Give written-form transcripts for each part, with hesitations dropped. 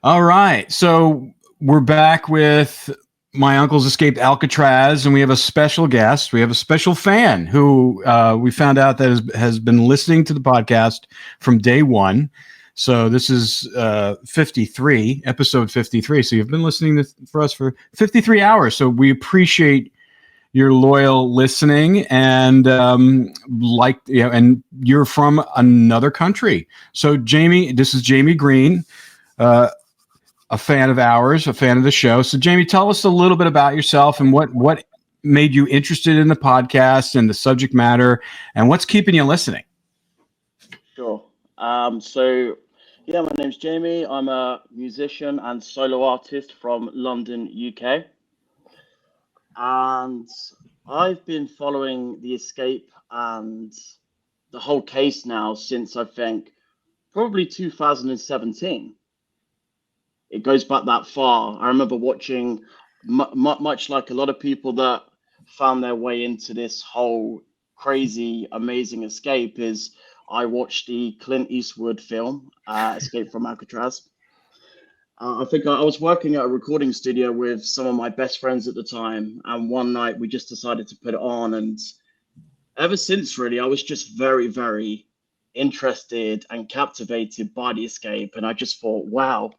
All right. So we're back with My Uncle's Escaped Alcatraz, and we have a special guest. We have a special fan who we found out that has been listening to the podcast from day one. So this is 53, episode 53. So you've been listening for us for 53 hours. So we appreciate your loyal listening, and and you're from another country. So Jamie, this is Jamie Green, a fan of ours, a fan of the show. So Jamie, tell us a little bit about yourself and what made you interested in the podcast and the subject matter, and what's keeping you listening. Sure. My name's Jamie. I'm a musician and solo artist from London, UK. And I've been following the escape and the whole case now since I think probably 2017. It goes back that far. I remember watching, much like a lot of people that found their way into this whole crazy, amazing escape, is I watched the Clint Eastwood film, Escape from Alcatraz. I think I was working at a recording studio with some of my best friends at the time, and one night we just decided to put it on. And ever since, really, I was just very, very interested and captivated by the escape. And I just thought, wow,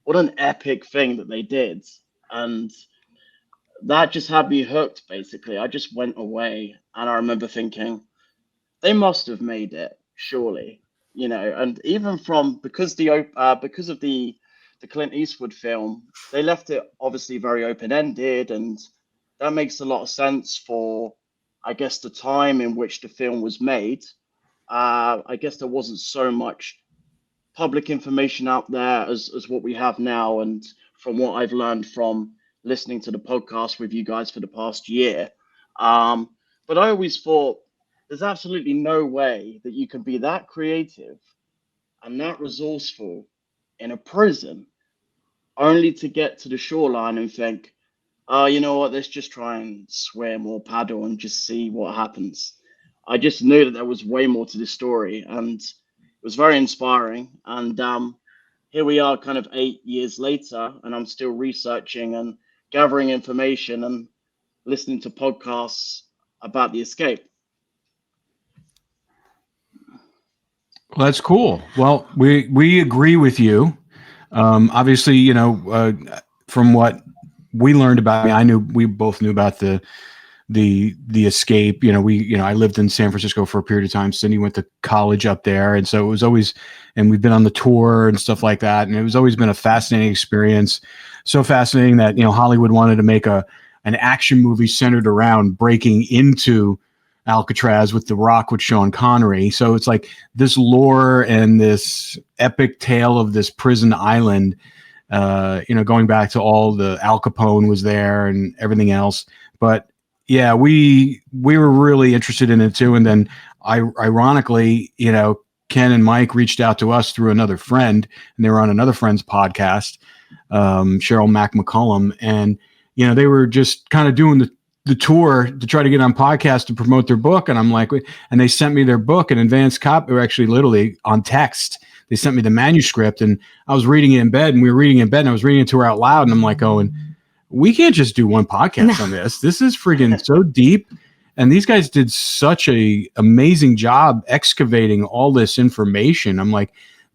what an epic thing that they did. And that just had me hooked, basically. I just went away, and I remember thinking, they must have made it, surely, And even because of the Clint Eastwood film, they left it obviously very open-ended, and that makes a lot of sense for, I guess, the time in which the film was made. I guess there wasn't so much public information out there as what we have now, and from what I've learned from listening to the podcast with you guys for the past year. But I always thought there's absolutely no way that you can be that creative and that resourceful in a prison, only to get to the shoreline and think, oh, you know what, let's just try and swim or paddle and just see what happens. I just knew that there was way more to this story, and it was very inspiring. And here we are kind of 8 years later, and I'm still researching and gathering information and listening to podcasts about the escape. Well, that's cool. Well, we agree with you. Obviously, from what we learned about, we both knew about the escape. I lived in San Francisco for a period of time. Cindy went to college up there, and so it was always, and we've been on the tour and stuff like that, and it was always been a fascinating experience. So fascinating that Hollywood wanted to make an action movie centered around breaking into Alcatraz with The Rock with Sean Connery. So it's like this lore and this epic tale of this prison island, going back to all the Al Capone was there and everything else. But yeah, we were really interested in it too. And then ironically, Ken and Mike reached out to us through another friend, and they were on another friend's podcast, Cheryl Mack McCullum. And, they were just kind of doing the tour to try to get on podcast to promote their book. And I'm like, and they sent me their book, an advanced copy, or actually literally on text. They sent me the manuscript, and I was reading it in bed, and we were reading it in bed, and I was reading it to her out loud. And I'm like, we can't just do one podcast on this. This is friggin' so deep. And these guys did such a amazing job excavating all this information. I'm like,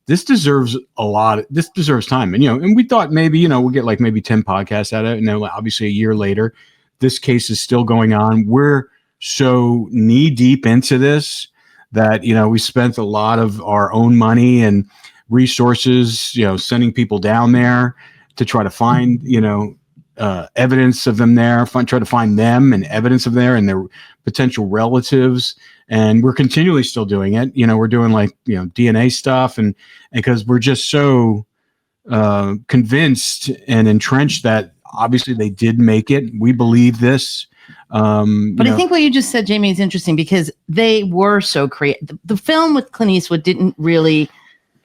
this deserves a lot. This deserves time. And, and we thought maybe, we'll get like maybe 10 podcasts out of it. And then obviously a year later, this case is still going on. We're so knee deep into this that, we spent a lot of our own money and resources, sending people down there to try to find, evidence of them there, try to find them and evidence of there and their potential relatives. And we're continually still doing it. We're doing like, DNA stuff, and because we're just so convinced and entrenched that obviously they did make it. We believe this. But I think what you just said, Jamie, is interesting because they were so creative. The film with Clint Eastwood didn't really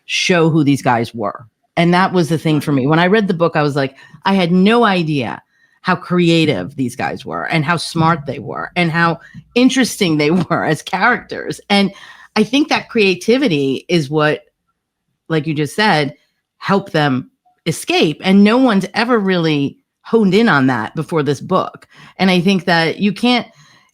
show who these guys were. And that was the thing for me. When I read the book, I was like, I had no idea how creative these guys were and how smart they were and how interesting they were as characters. And I think that creativity is what, like you just said, helped them escape, and no one's ever really honed in on that before this book. And I think that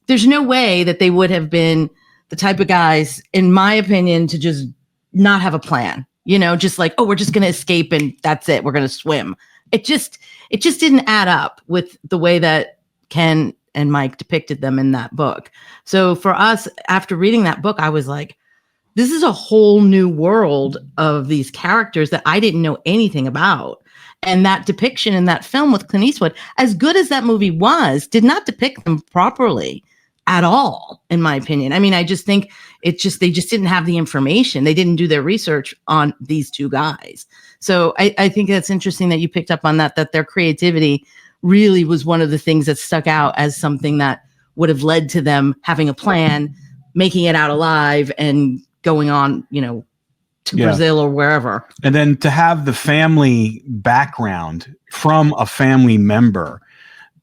there's no way that they would have been the type of guys, in my opinion, to just not have a plan, just like, oh, we're just going to escape and that's it. We're going to swim. It just didn't add up with the way that Ken and Mike depicted them in that book. So for us, after reading that book, I was like, this is a whole new world of these characters that I didn't know anything about. And that depiction in that film with Clint Eastwood, as good as that movie was, did not depict them properly at all, in my opinion. I mean, I just think they just didn't have the information. They didn't do their research on these two guys. So I think that's interesting that you picked up on that their creativity really was one of the things that stuck out as something that would have led to them having a plan, making it out alive, and going on, to Brazil or wherever. And then to have the family background from a family member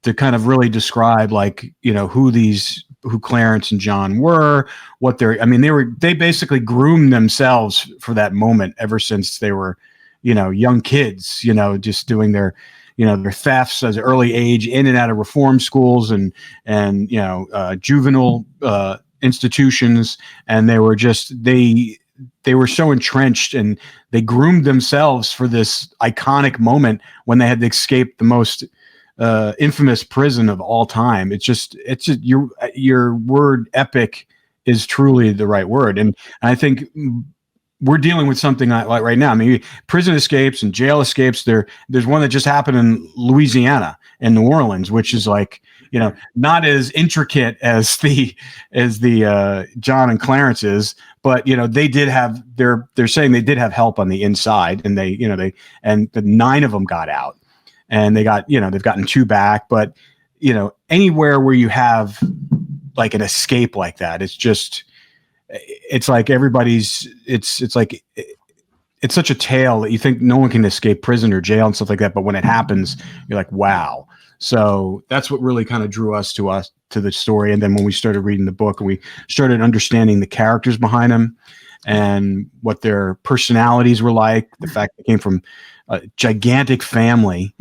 to kind of really describe, like, who Clarence and John were, they basically groomed themselves for that moment ever since they were, young kids, just doing their thefts as an early age in and out of reform schools and juvenile institutions. And they were they were so entrenched, and they groomed themselves for this iconic moment when they had to escape the most infamous prison of all time. It's just your word epic is truly the right word. And I think we're dealing with something like right now. I mean, prison escapes and jail escapes. There's one that just happened in Louisiana and New Orleans, which is like, not as intricate as the John and Clarence is, but they did have they're saying they did have help on the inside, and the 9 of them got out, and they got they've gotten 2 back. But anywhere where you have like an escape like that, it's like everybody's it's like it's such a tale that you think no one can escape prison or jail and stuff like that, but when it happens, you're like, wow. So that's what really kind of drew us to the story. And then when we started reading the book and we started understanding the characters behind them and what their personalities were like, the fact they came from a gigantic family,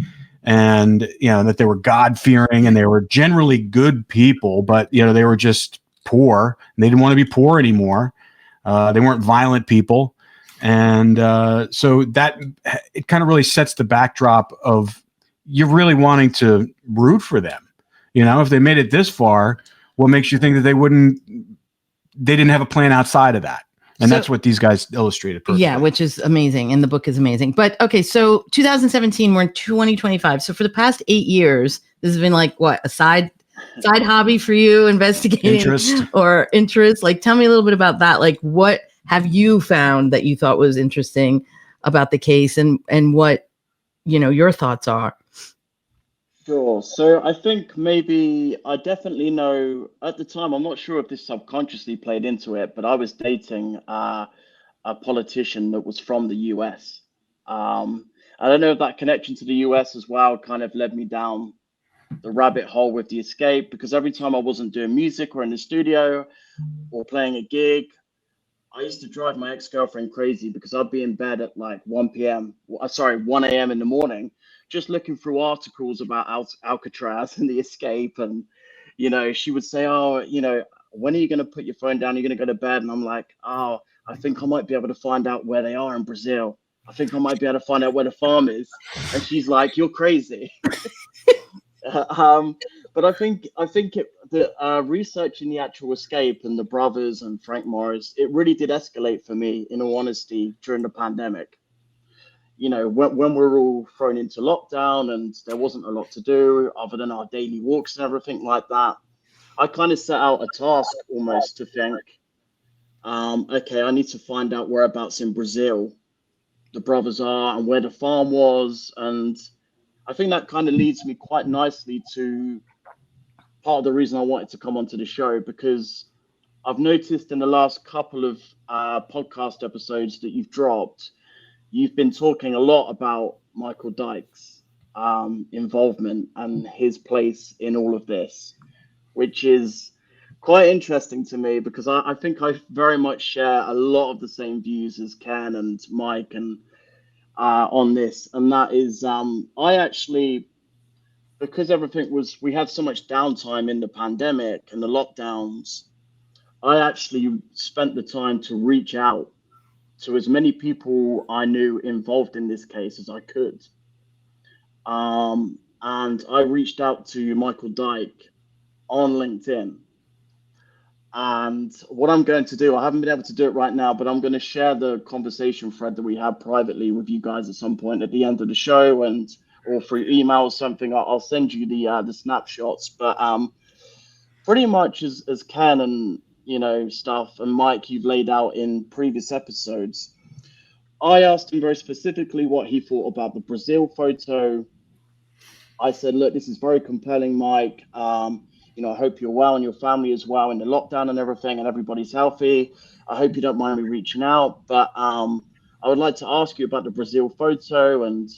and that they were God-fearing and they were generally good people, but they were just poor and they didn't want to be poor anymore. They weren't violent people. And so that it kind of really sets the backdrop of you're really wanting to root for them. If they made it this far, what makes you think that they didn't have a plan outside of that? And that's what these guys illustrated perfectly. Yeah, which is amazing. And the book is amazing. But okay, so 2017, we're in 2025. So for the past 8 years, this has been like what, a side hobby for you, investigating interest? Like, tell me a little bit about that. Like, what have you found that you thought was interesting about the case, and what your thoughts are? Sure. So I think maybe I definitely know at the time, I'm not sure if this subconsciously played into it, but I was dating a politician that was from the US. I don't know if that connection to the US as well kind of led me down the rabbit hole with the escape, because every time I wasn't doing music or in the studio or playing a gig, I used to drive my ex-girlfriend crazy because I'd be in bed at like 1 a.m. in the morning, just looking through articles about Alcatraz and the escape. And, she would say, oh, when are you going to put your phone down? You're going to go to bed. And I'm like, oh, I think I might be able to find out where they are in Brazil. I think I might be able to find out where the farm is. And she's like, you're crazy. But I think the researching the actual escape and the brothers and Frank Morris, it really did escalate for me, in all honesty, during the pandemic. When we were all thrown into lockdown and there wasn't a lot to do other than our daily walks and everything like that, I kind of set out a task almost to think, okay, I need to find out whereabouts in Brazil the brothers are and where the farm was. And I think that kind of leads me quite nicely to part of the reason I wanted to come onto the show, because I've noticed in the last couple of podcast episodes that you've dropped, you've been talking a lot about Michael Dyke's involvement and his place in all of this, which is quite interesting to me, because I think I very much share a lot of the same views as Ken and Mike. And on this, and that is I actually, because we had so much downtime in the pandemic and the lockdowns, I actually spent the time to reach out to as many people I knew involved in this case as I could. And I reached out to Michael Dyke on LinkedIn. And what I'm going to do, I haven't been able to do it right now, but I'm going to share the conversation thread that we had privately with you guys at some point at the end of the show, and or through email or something. I'll send you the snapshots. But pretty much as Ken and stuff and Mike you've laid out in previous episodes, I asked him very specifically what he thought about the Brazil photo. I said, look, this is very compelling, Mike. I hope you're well and your family is well in the lockdown and everything, and everybody's healthy. I hope you don't mind me reaching out, but I would like to ask you about the Brazil photo and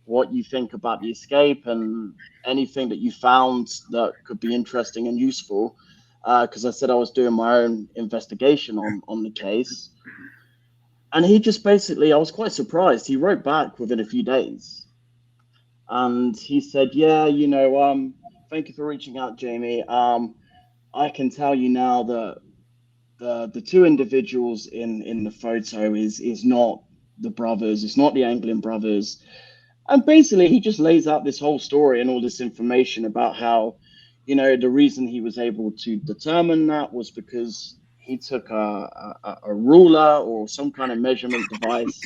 what you think about the escape and anything that you found that could be interesting and useful. Because I said I was doing my own investigation on the case. And he just basically, I was quite surprised. He wrote back within a few days. And he said, yeah, thank you for reaching out, Jamie. I can tell you now that the two individuals in the photo is not the brothers. It's not the Anglin brothers. And basically, he just lays out this whole story and all this information about how, the reason he was able to determine that was because he took a ruler or some kind of measurement device.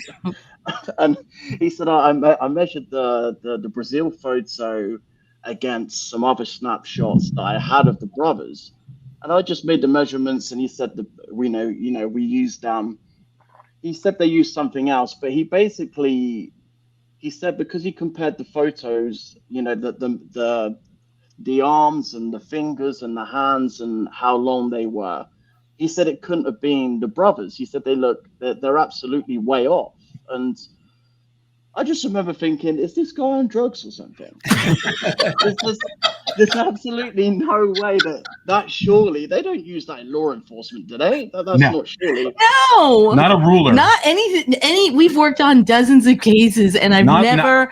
And he said, I measured the Brazil photo against some other snapshots that I had of the brothers, and I just made the measurements. And he said that we used he said they used something else, but he said because he compared the photos, the arms and the fingers and the hands and how long they were. He said it couldn't have been the brothers. He said they're absolutely way off. And I just remember thinking, is this guy on drugs or something? There's absolutely no way that surely they don't use that in law enforcement, do they? That's No. not surely. No, not a ruler. Not anything. We've worked on dozens of cases, and I've never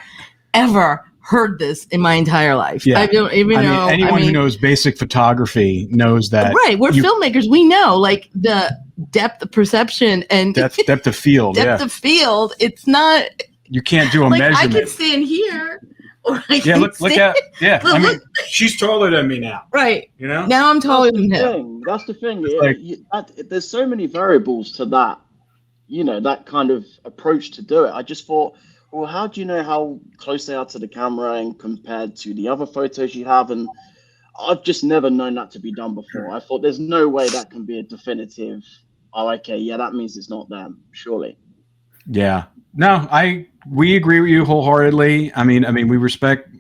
ever heard this in my entire life. Yeah. I don't even know. Anyone who knows basic photography knows that. Right. We're filmmakers. We know like the depth of perception and depth of field. Depth of field. It's not. You can't do a measurement. I can stand here. Or I yeah, look at look, she's taller than me now. Right. Now I'm taller than him. That's the thing. There's so many variables to that. That kind of approach to do it. I just thought, well, how do you know how close they are to the camera and compared to the other photos you have? And I've just never known that to be done before. I thought there's no way that can be a definitive. Oh, okay, yeah, that means it's not them. Surely. Yeah. No, we agree with you wholeheartedly. I mean, we respect,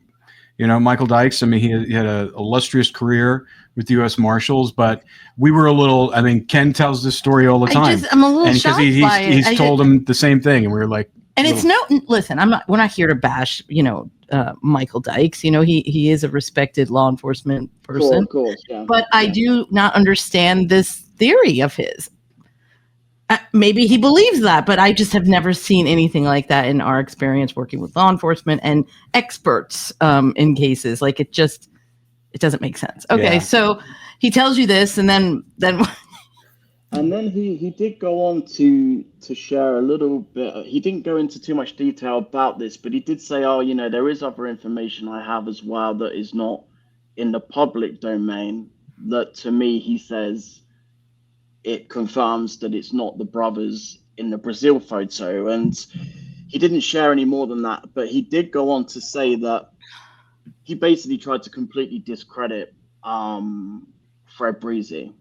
Michael Dykes. I mean, he had an illustrious career with the U.S. Marshals, but we were a little. I mean, Ken tells this story all the time. I'm a little shocked by it. He's told him the same thing, and we were like. And it's listen. We're not here to bash, Michael Dykes. He is a respected law enforcement person. Of course, yeah. But I do not understand this theory of his. Maybe he believes that, but I just have never seen anything like that in our experience working with law enforcement and experts in cases. Like it doesn't make sense. Okay, so he tells you this, and then. And then he did go on to share a little bit. He didn't go into too much detail about this, but he did say, there is other information I have as well that is not in the public domain. That to me, he says, it confirms that it's not the brothers in the Brazil photo. And he didn't share any more than that, but he did go on to say that he basically tried to completely discredit Fred Breezy.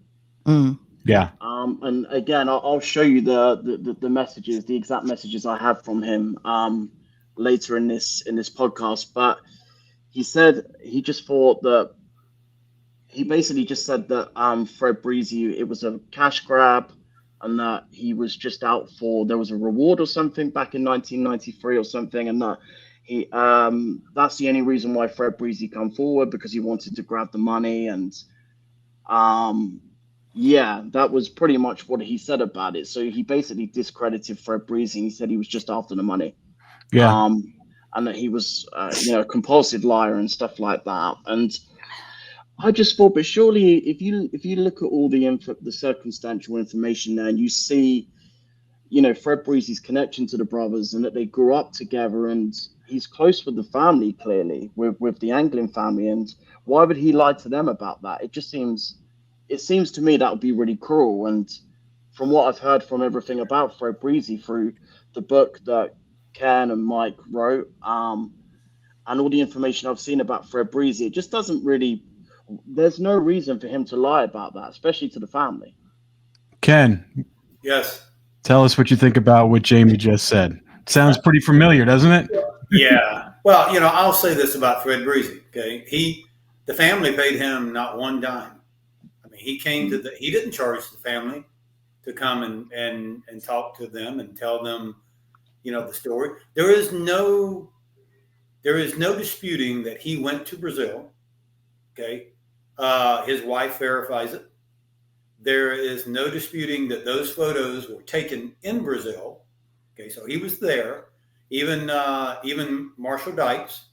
Mm. Yeah. And again, I'll show you the messages, the exact messages I have from him later in this podcast. But he said he just thought that he basically just said that Fred Breezy, it was a cash grab, and that he was just out for, there was a reward or something back in 1993 or something, and that he that's the only reason why Fred Breezy come forward, because he wanted to grab the money. And yeah, that was pretty much what he said about it. So he basically discredited Fred Breezy. He said he was just after the money. Yeah. And that he was, a compulsive liar and stuff like that. And I just thought, but surely, if you look at all the circumstantial information there, and you see, Fred Breezy's connection to the brothers, and that they grew up together, and he's close with the family, clearly with the Anglin family, and why would he lie to them about that? It seems to me that would be really cruel. And from what I've heard from everything about Fred Breezy through the book that Ken and Mike wrote, and all the information I've seen about Fred Breezy, it just doesn't really. There's no reason for him to lie about that, especially to the family. Ken. Yes. Tell us what you think about what Jamie just said. Sounds pretty familiar, doesn't it? Yeah. Well, I'll say this about Fred Breezy. Okay, the family paid him not one dime. I mean, he came he didn't charge the family to come and talk to them and tell them, the story. There is no disputing that he went to Brazil. Okay, his wife verifies it. There is no disputing that those photos were taken in Brazil. Okay, so he was there. Even Marshall Dykes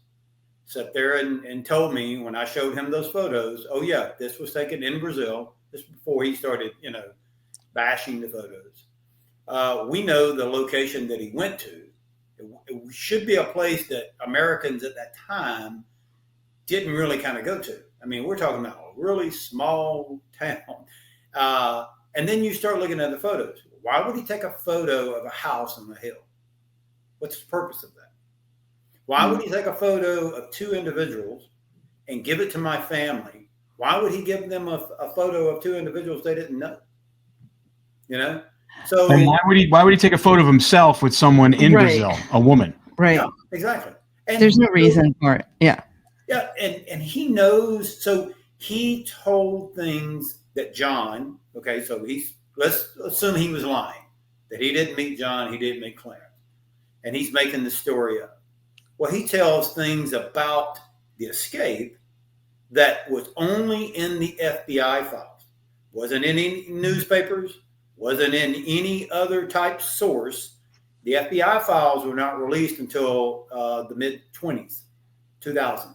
sat there and told me when I showed him those photos, oh yeah, this was taken in Brazil. This was before he started, bashing the photos. We know the location that he went to. It should be a place that Americans at that time didn't really kind of go to. I mean, we're talking about a really small town. And then you start looking at the photos. Why would he take a photo of a house on the hill? What's the purpose of that? Why would he take a photo of two individuals and give it to my family? Why would he give them a photo of two individuals they didn't know? So and why would he take a photo of himself with someone in Brazil, a woman? Right. Yeah, exactly. And there's no reason for it. Yeah. Yeah, and he knows. So he told things that John. Okay, so let's assume he was lying, that he didn't meet John, he didn't meet Clarence, and he's making the story up. Well, he tells things about the escape that was only in the FBI files, wasn't in any newspapers, wasn't in any other type source. The FBI files were not released until the mid-2000s.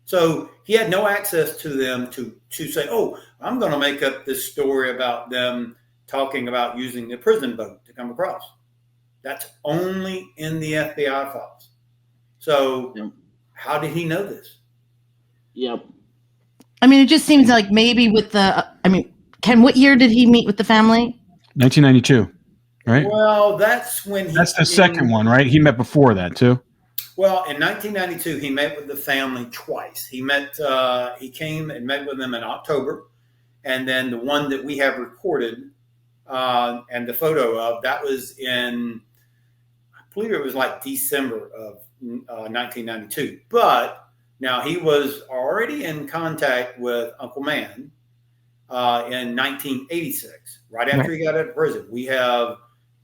So he had no access to them to say, oh, I'm going to make up this story about them talking about using the prison boat to come across. That's only in the FBI files. So how did he know this? Yep. I mean, it just seems like maybe Ken, what year did he meet with the family? 1992, right? Well, that's when that's the second one, right? He met before that too. Well, in 1992, he met with the family twice. He came and met with them in October, and then the one that we have recorded and the photo of, that was in, I believe it was like December of 1992. But now he was already in contact with Uncle Man in 1986, right after he got out of prison. We have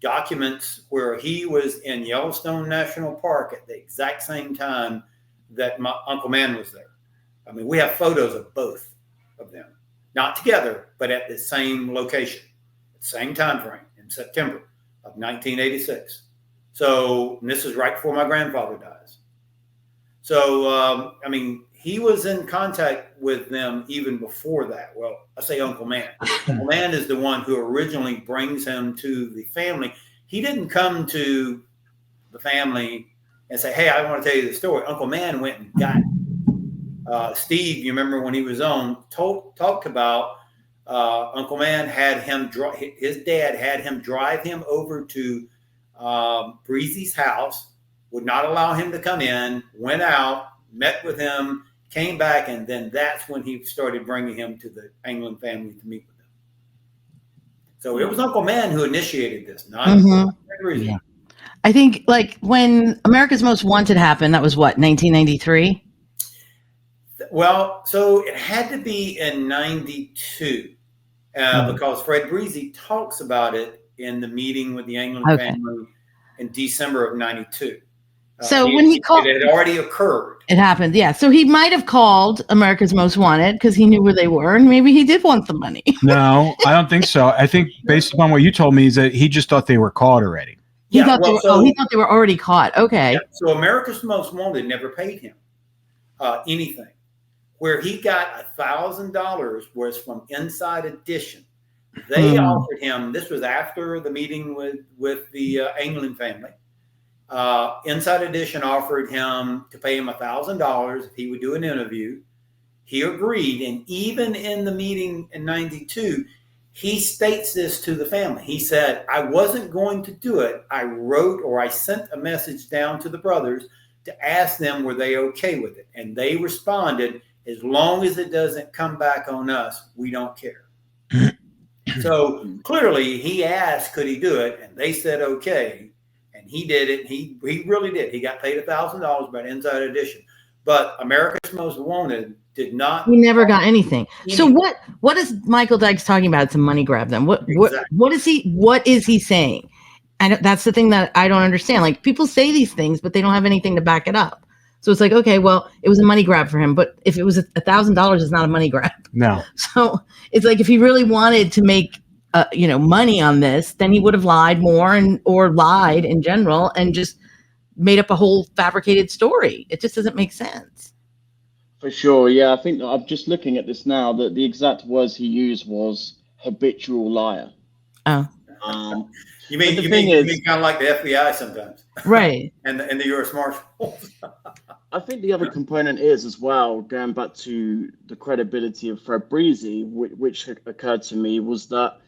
documents where he was in Yellowstone National Park at the exact same time that my Uncle Man was there. I mean, we have photos of both of them, not together, but at the same location, at the same time frame in September of 1986. So this is right before my grandfather dies. So, he was in contact with them even before that. Well, I say Uncle Man. Uncle Man is the one who originally brings him to the family. He didn't come to the family and say, hey, I want to tell you the story. Uncle Man went and got it. Steve, you remember when he was on, talked about Uncle Man had him, his dad had him drive him over to Breezy's house, would not allow him to come in, went out, met with him, came back, and then that's when he started bringing him to the Anglin family to meet with them. So it was Uncle Man who initiated this, not Breezy. Yeah. I think like when America's Most Wanted happened, that was what, 1993? Well, so it had to be in 92 because Fred Breezy talks about it in the meeting with the Anglin family in December of 92. So when he called, it had already occurred. It happened, yeah. So he might have called America's Most Wanted because he knew where they were, and maybe he did want the money. No, I don't think so. I think based upon what you told me is that he just thought they were caught already. He thought they were already caught. Okay. Yeah, so America's Most Wanted never paid him anything. Where he got $1,000 was from Inside Edition. They offered him, this was after the meeting with the Anglin family. Inside Edition offered him to pay him $1,000 if he would do an interview. He agreed. And even in the meeting in 92, he states this to the family. He said, I wasn't going to do it. I sent a message down to the brothers to ask them, were they okay with it? And they responded, as long as it doesn't come back on us, we don't care. So clearly he asked, could he do it? And they said, okay. And he did it. He really did. He got paid $1,000 by Inside Edition. But America's Most Wanted did not. He never got anything. So what is Michael Dykes talking about? It's a money grab then. What is he saying? And that's the thing that I don't understand. Like, people say these things, but they don't have anything to back it up. So it's like, okay, well, it was a money grab for him, but if it was $1,000, it's not a money grab. No. So it's like, if he really wanted to make, money on this, then he would have lied more or lied in general and just made up a whole fabricated story. It just doesn't make sense. For sure. Yeah. I think I'm just looking at this now, that the exact words he used was habitual liar. Oh. You mean kind of like the FBI sometimes, right? and the U.S. Marshals. I think the other component is as well, going back to the credibility of Fred Breezy, which occurred to me, was that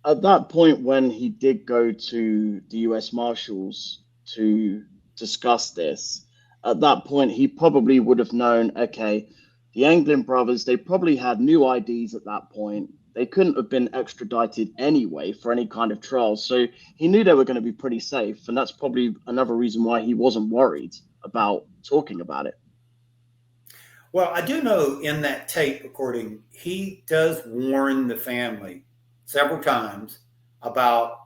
at that point when he did go to the U.S. Marshals to discuss this, at that point he probably would have known, okay, the Anglin brothers, they probably had new IDs at that point. They couldn't have been extradited anyway for any kind of trial. So he knew they were going to be pretty safe. And that's probably another reason why he wasn't worried about talking about it. Well, I do know in that tape recording, he does warn the family several times about,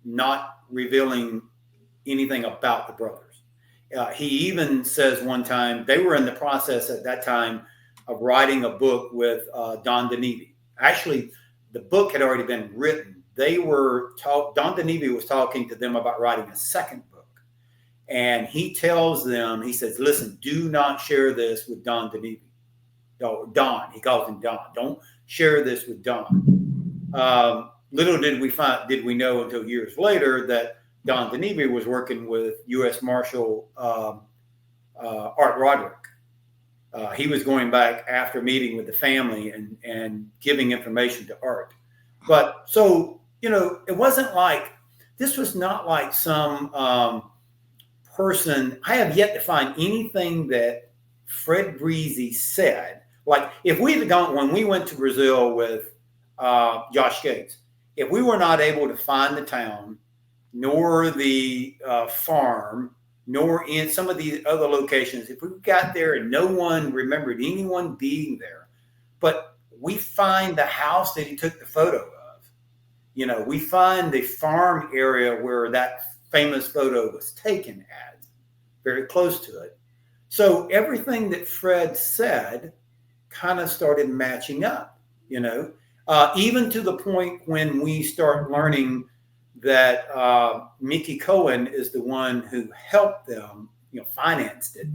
not revealing anything about the brothers. He even says one time, they were in the process at that time of writing a book with Don DeNeve. Actually, the book had already been written. Don DeNeve was talking to them about writing a second book. And he tells them, he says, listen, do not share this with Don DeNeve. No, Don, he calls him Don. Don't share this with Don. Little did we know until years later that Don DeNeve was working with U.S. Marshal Art Roderick. He was going back after meeting with the family and giving information to Art. But so, it wasn't like, this was not like some person. I have yet to find anything that Fred Breezy said. Like, if we had gone, when we went to Brazil with Josh Gates, if we were not able to find the town, nor the farm, nor in some of these other locations, if we got there and no one remembered anyone being there, but we find the house that he took the photo of, we find the farm area where that famous photo was taken at, very close to it. So everything that Fred said kind of started matching up, even to the point when we start learning that Mickey Cohen is the one who helped them, financed it.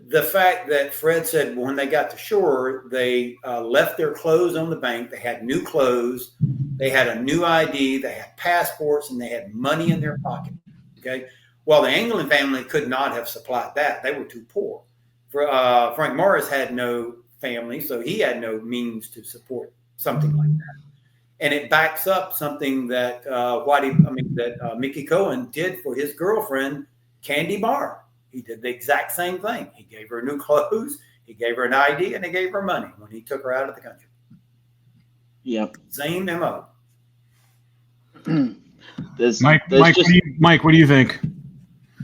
The fact that Fred said when they got to shore, they left their clothes on the bank. They had new clothes. They had a new ID. They had passports, and they had money in their pocket. Okay. Well, the Anglin family could not have supplied that. They were too poor. Frank Morris had no family, so he had no means to support something like that. And it backs up something that Mickey Cohen did for his girlfriend, Candy Barr. He did the exact same thing. He gave her new clothes, he gave her an ID, and he gave her money when he took her out of the country. Yep. Same MO. Mike, what do you think?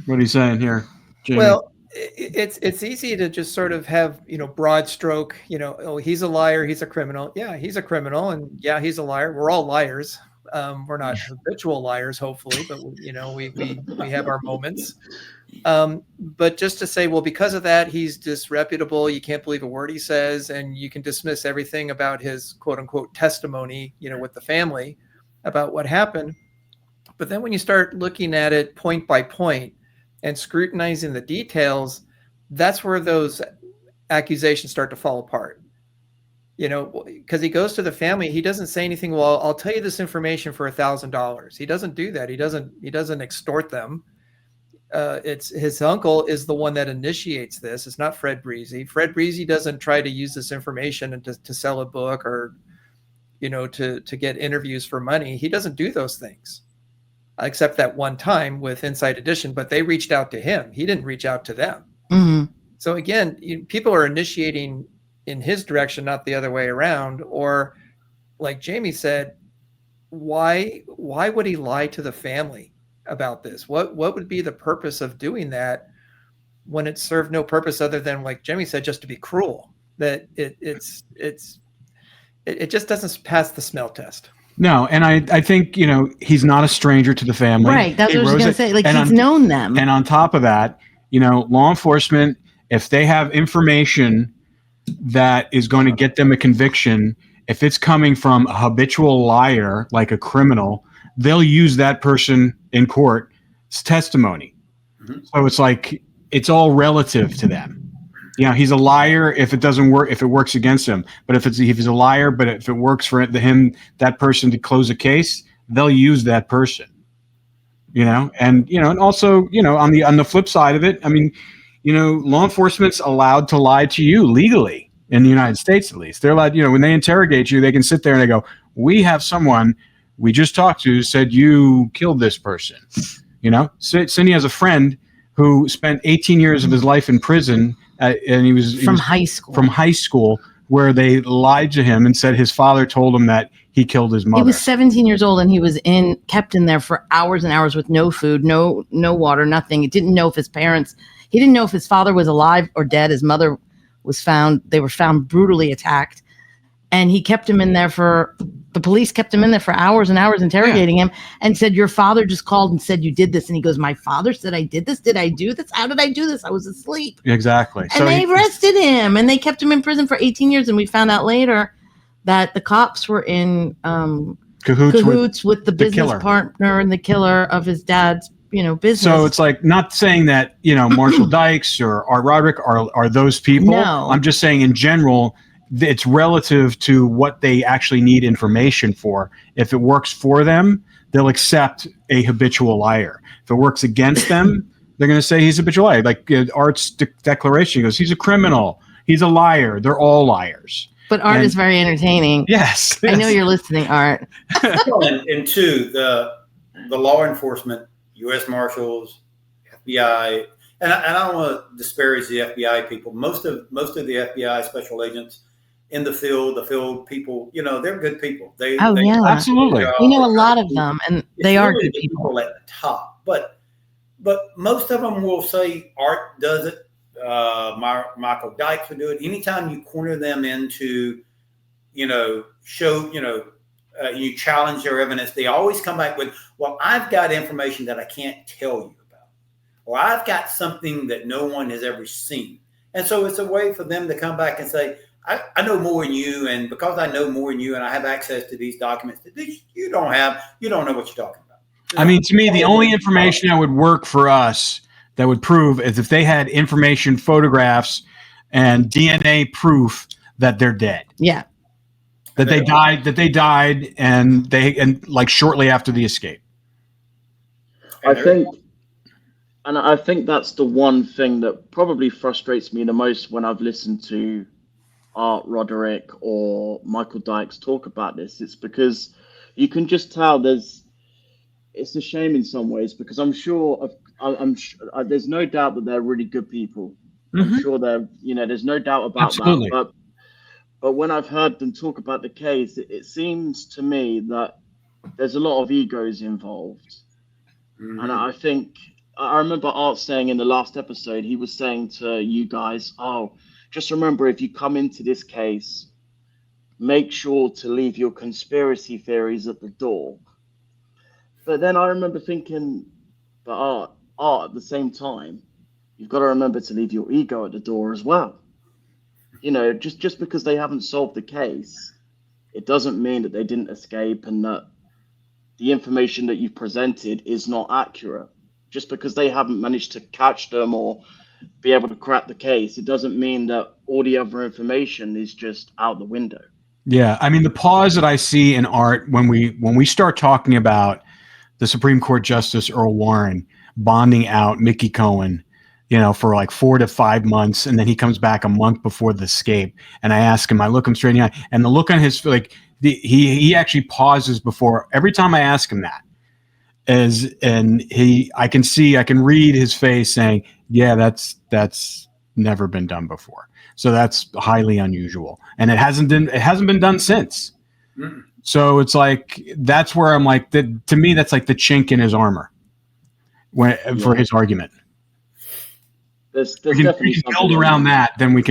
What are you saying here, Jamie? Well, it's easy to just sort of have, broad stroke, oh, he's a liar, he's a criminal. Yeah, he's a criminal, and yeah, he's a liar. We're all liars. We're not habitual liars, hopefully, but we have our moments. But just to say, well, because of that, he's disreputable. You can't believe a word he says, and you can dismiss everything about his quote unquote testimony, with the family. about what happened. But then when you start looking at it point by point and scrutinizing the details, that's where those accusations start to fall apart. Because he goes to the family, he doesn't say anything. Well, I'll tell you this information for $1,000. He doesn't do that. He doesn't extort them. It's his uncle is the one that initiates this. It's not Fred Breezy. Fred Breezy doesn't try to use this information to sell a book or, to get interviews for money. He doesn't do those things, except that one time with Inside Edition. But they reached out to him. He didn't reach out to them. Mm-hmm. So again, people are initiating in his direction, not the other way around. Or like Jamie said, why would he lie to the family about this? What would be the purpose of doing that when it served no purpose other than, like Jamie said, just to be cruel? That it just doesn't pass the smell test. No, and I think, he's not a stranger to the family. Right. That's what I was going to say. Like, he's known them. And on top of that, law enforcement, if they have information that is going to get them a conviction, if it's coming from a habitual liar, like a criminal, they'll use that person in court's testimony. Mm-hmm. So it's like, it's all relative to them. He's a liar if it doesn't work, if it works against him. But if he's a liar, but if it works for that person to close a case, they'll use that person. And also, on the flip side of it, I mean, law enforcement's allowed to lie to you legally in the United States, at least. They're allowed, when they interrogate you, they can sit there and they go, we have someone we just talked to said you killed this person. Cindy has a friend who spent 18 years of his life in prison, and he was from high school, where they lied to him and said his father told him that he killed his mother. He was 17 years old, and he was kept in there for hours and hours with no food, no water, nothing. He didn't know if he didn't know if his father was alive or dead. His mother they were found brutally attacked, and he kept him in there the police kept him in there for hours and hours interrogating him, and said, your father just called and said you did this. And he goes, my father said I did this? Did I do this? How did I do this? I was asleep. Exactly. And they arrested him, and they kept him in prison for 18 years. And we found out later that the cops were in cahoots with the business killer. Partner and the killer of his dad's business. So it's like, not saying that Marshall Dykes or Art Roderick are those people. No. I'm just saying in general, it's relative to what they actually need information for. If it works for them, they'll accept a habitual liar. If it works against them, they're going to say he's a habitual liar. Like Art's declaration goes, he's a criminal, he's a liar. They're all liars. But Art is very entertaining. Yes. I know you're listening, Art. and two, the law enforcement, U.S. Marshals, FBI, and I don't want to disparage the FBI people. Most of the FBI special agents in the field people, they're good people. They absolutely. We know a lot of them, and they are good people at the top. But most of them will say Art does it. Michael Dykes would do it. Anytime you corner them into, show, you challenge their evidence, they always come back with, well, I've got information that I can't tell you about, or I've got something that no one has ever seen. And so it's a way for them to come back and say, I know more than you, and because I know more than you and I have access to these documents that you don't have, you don't know what you're talking about. I mean, to me, the only information that would work for us that would prove is if they had information, photographs, and DNA proof that they're dead. Yeah. That they died and like shortly after the escape. I think that's the one thing that probably frustrates me the most when I've listened to Art Roderick or Michael Dykes talk about this. It's because you can just tell it's a shame in some ways, because I'm sure there's no doubt that they're really good people. Mm-hmm. I'm sure there's no doubt about that. But when I've heard them talk about the case, it seems to me that there's a lot of egos involved. Mm-hmm. And I remember Art saying in the last episode, he was saying to you guys, just remember, if you come into this case, make sure to leave your conspiracy theories at the door. But then I remember thinking, but Art, at the same time, you've got to remember to leave your ego at the door as well. Just because they haven't solved the case, it doesn't mean that they didn't escape and that the information that you've presented is not accurate. Just because they haven't managed to catch them or be able to crack the case, it doesn't mean that all the other information is just out the window. Yeah, I mean, the pause that I see in Art when we start talking about the Supreme Court Justice Earl Warren bonding out Mickey Cohen, for like 4 to 5 months, and then he comes back a month before the escape, and I ask him, I look him straight in the eye, and the look on his he actually pauses before every time I ask him that, I can read his face saying, yeah, that's never been done before. So that's highly unusual, and it hasn't been done since. Mm-mm. So it's like that's where I'm like, to me, that's like the chink in his armor for his argument. There's we can build around that, then we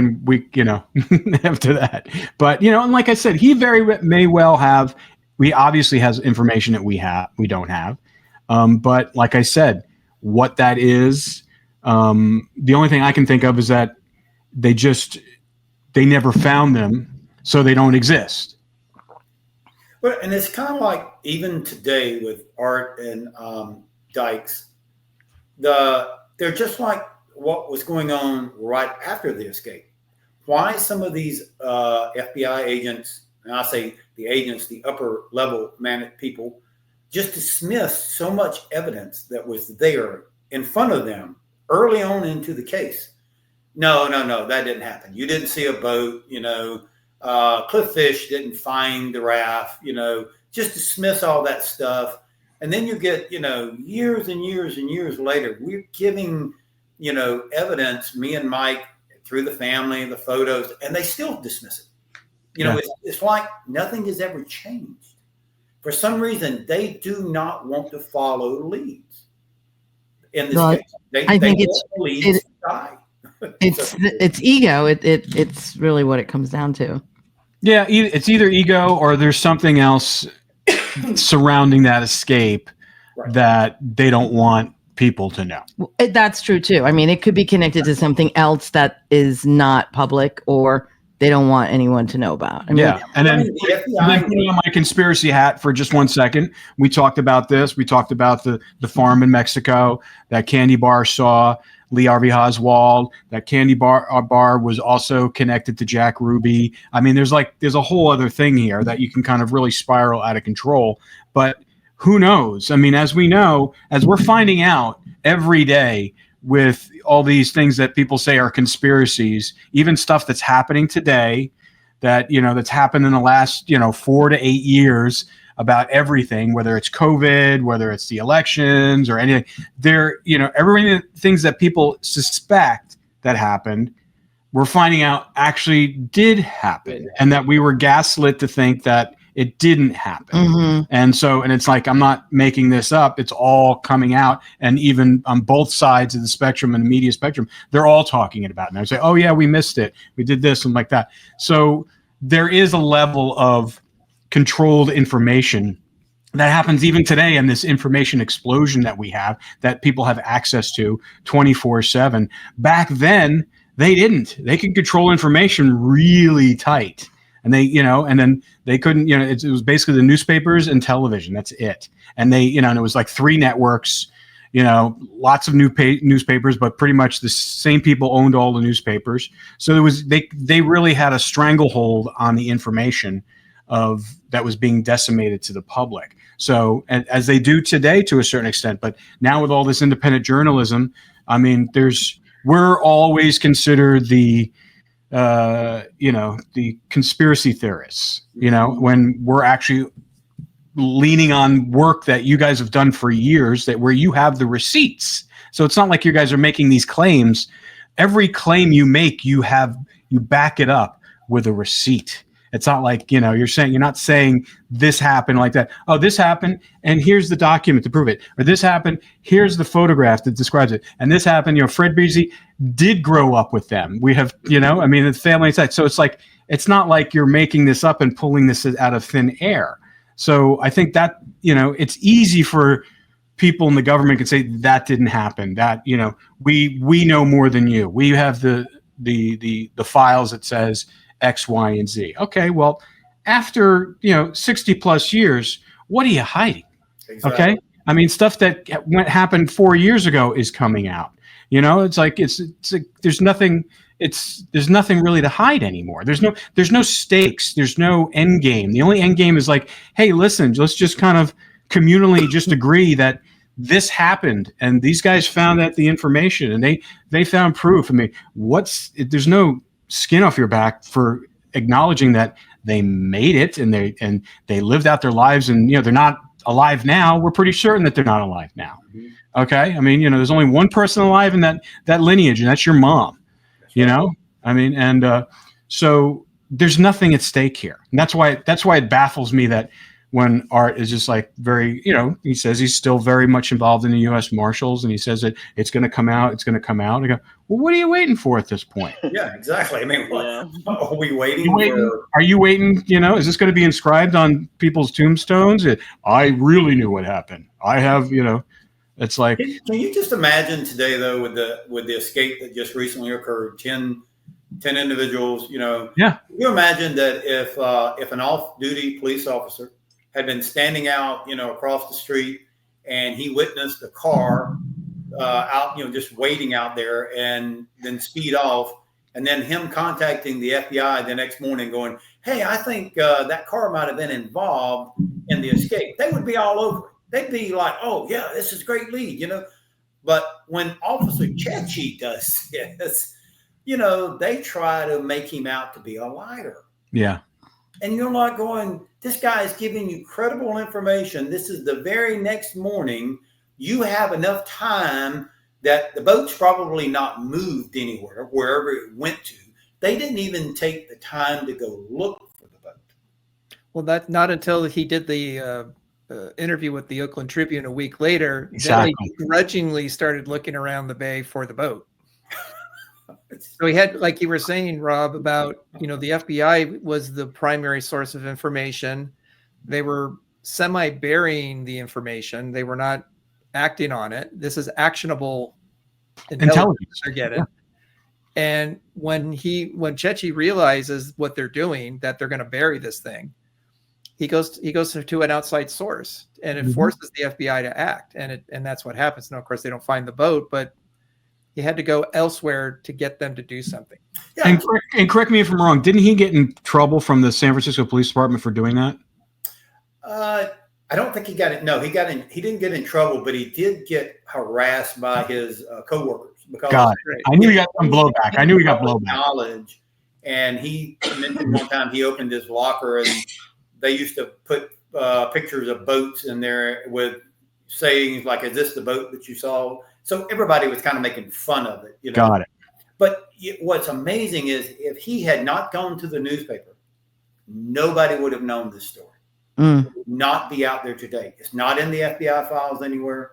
after that. But and like I said, he may well have. We obviously has information that we don't have. But like I said, what that is, the only thing I can think of is that they never found them, so they don't exist. Well, and it's kind of like even today with Art and Dykes, they're just like what was going on right after the escape. Why some of these FBI agents, and I say the agents, the upper level people, just dismissed so much evidence that was there in front of them early on into the case. No, that didn't happen. You didn't see a boat, Cliff Fish didn't find the raft, just dismiss all that stuff. And then you get, years and years and years later, we're giving, evidence, me and Mike, through the family, the photos, and they still dismiss it. It's like nothing has ever changed. For some reason, they do not want to follow leads in this case. I think it's ego. It's really what it comes down to. Yeah, it's either ego or there's something else surrounding that escape that they don't want people to know. That's true too. I mean, it could be connected to something else that is not public, or they don't want anyone to know about. I mean, and then putting on my conspiracy hat for just 1 second, we talked about this. We talked about the farm in Mexico, that candy bar saw Lee Harvey Oswald. That candy bar was also connected to Jack Ruby. I mean, there's a whole other thing here that you can kind of really spiral out of control. But who knows? I mean, as we know, as we're finding out every day with all these things that people say are conspiracies, even stuff that's happening today that, that's happened in the last, 4 to 8 years about everything, whether it's COVID, whether it's the elections or anything, everything, things that people suspect that happened, we're finding out actually did happen, and that we were gaslit to think that it didn't happen. Mm-hmm. And it's like, I'm not making this up. It's all coming out. And even on both sides of the spectrum and the media spectrum, they're all talking about it. And I say, oh yeah, we missed it. We did this and like that. So there is a level of controlled information that happens even today in this information explosion that we have, that people have access to 24/7. Back then, they didn't. They could control information really tight. And and then they couldn't, it was basically the newspapers and television. That's it. And they, and it was like 3 networks, lots of newspapers, but pretty much the same people owned all the newspapers. So they really had a stranglehold on the information that was being decimated to the public. So, as they do today to a certain extent, but now with all this independent journalism, I mean, we're always considered the conspiracy theorists, when we're actually leaning on work that you guys have done for years, where you have the receipts. So it's not like you guys are making these claims. Every claim you make, you back it up with a receipt. It's not like, you're not saying this happened like that. Oh, this happened, and here's the document to prove it. Or this happened, here's the photograph that describes it. And this happened, Fred Beasley did grow up with them. We have, the family side. So it's like, it's not like you're making this up and pulling this out of thin air. So I think that, it's easy for people in the government can say that didn't happen. That, we know more than you. We have the files that says X, Y, and Z. Okay, well, after 60 plus years, what are you hiding? Exactly. Okay. I mean, stuff that happened 4 years ago is coming out. It's like there's nothing. There's nothing really to hide anymore. There's no stakes. There's no end game. The only end game is like, hey, listen, let's just kind of communally just agree that this happened, and these guys found out the information, and they found proof. I mean, there's no skin off your back for acknowledging that they made it, and they lived out their lives, and they're not alive now. We're pretty certain that they're not alive now. Okay. I mean, there's only one person alive in that lineage, and that's your mom. I mean, and so there's nothing at stake here. And that's why it baffles me that when Art is just like very, he says he's still very much involved in the U.S. Marshals, and he says that it's going to come out. It's going to come out. And I go, well, what are you waiting for at this point? Yeah, exactly. I mean, what are we waiting for? Are you waiting? Is this going to be inscribed on people's tombstones? I really knew what happened. I have, it's like. Can you just imagine today, though, with the escape that just recently occurred, 10 individuals, Yeah. Can you imagine that if an off-duty police officer had been standing out, across the street, and he witnessed a car out, just waiting out there, and then speed off, and then him contacting the FBI the next morning going, hey, I think that car might have been involved in the escape. They would be all over it. They'd be like, oh, yeah, this is a great lead, But when Officer Chechi does this, they try to make him out to be a liar. Yeah. And you're not going, this guy is giving you credible information. This is the very next morning. You have enough time that the boat's probably not moved anywhere, wherever it went to. They didn't even take the time to go look for the boat. Well, that's not until he did the interview with the Oakland Tribune a week later. Exactly. Then they grudgingly started looking around the bay for the boat. So he had, like you were saying, Rob, about, the FBI was the primary source of information. They were semi-burying the information. They were not acting on it. This is actionable intelligence. Forget it. And when Chechi realizes what they're doing, that they're going to bury this thing, he goes to an outside source, and it forces the FBI to act. And that's what happens. Now, of course, they don't find the boat, but he had to go elsewhere to get them to do something. Yeah. And correct me if I'm wrong. Didn't he get in trouble from the San Francisco Police Department for doing that? I don't think he got it. No, he didn't get in trouble, but he did get harassed by his coworkers because I knew he got some blowback. I knew he got blowback. Knowledge, and he mentioned one time he opened his locker, and they used to put pictures of boats in there with sayings like, "Is this the boat that you saw?" So everybody was kind of making fun of it. Got it. But what's amazing is if he had not gone to the newspaper, nobody would have known this story. It would not be out there today. It's not in the FBI files anywhere.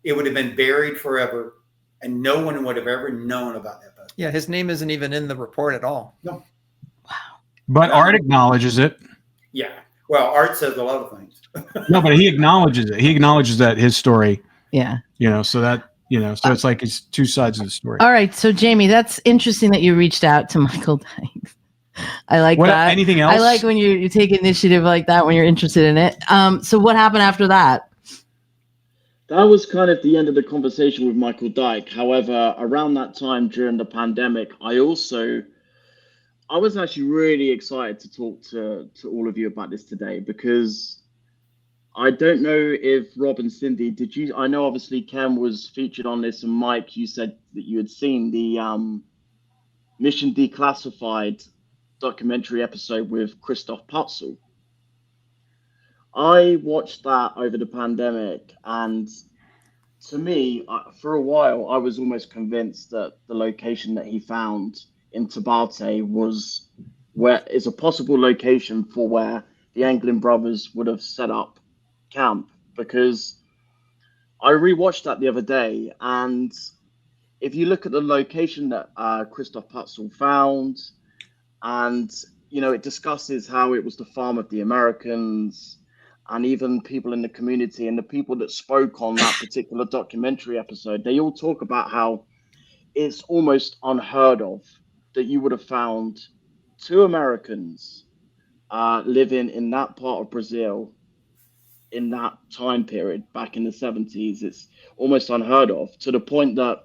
It would have been buried forever, and no one would have ever known about that boat. Yeah, his name isn't even in the report at all. No. Wow. But Art acknowledges it. Yeah. Well, Art says a lot of things. No, but he acknowledges it. He acknowledges that his story. Yeah. So that. So it's like it's two sides of the story. All right. So, Jamie, that's interesting that you reached out to Michael Dykes. I like that. Anything else? I like when you take initiative like that when you're interested in it. So what happened after that? That was kind of the end of the conversation with Michael Dyke. However, around that time during the pandemic, I was actually really excited to talk to all of you about this today, because I don't know if Rob and Cindy, I know obviously Ken was featured on this, and Mike, you said that you had seen the Mission Declassified documentary episode with Christoph Putzel. I watched that over the pandemic, and to me, for a while, I was almost convinced that the location that he found in Tabate is a possible location for where the Anglin brothers would have set up camp, because I rewatched that the other day, and if you look at the location that Christoph Putzel found, and it discusses how it was the farm of the Americans, and even people in the community and the people that spoke on that particular documentary episode, they all talk about how it's almost unheard of that you would have found two Americans living in that part of Brazil in that time period back in the 70s. It's almost unheard of, to the point that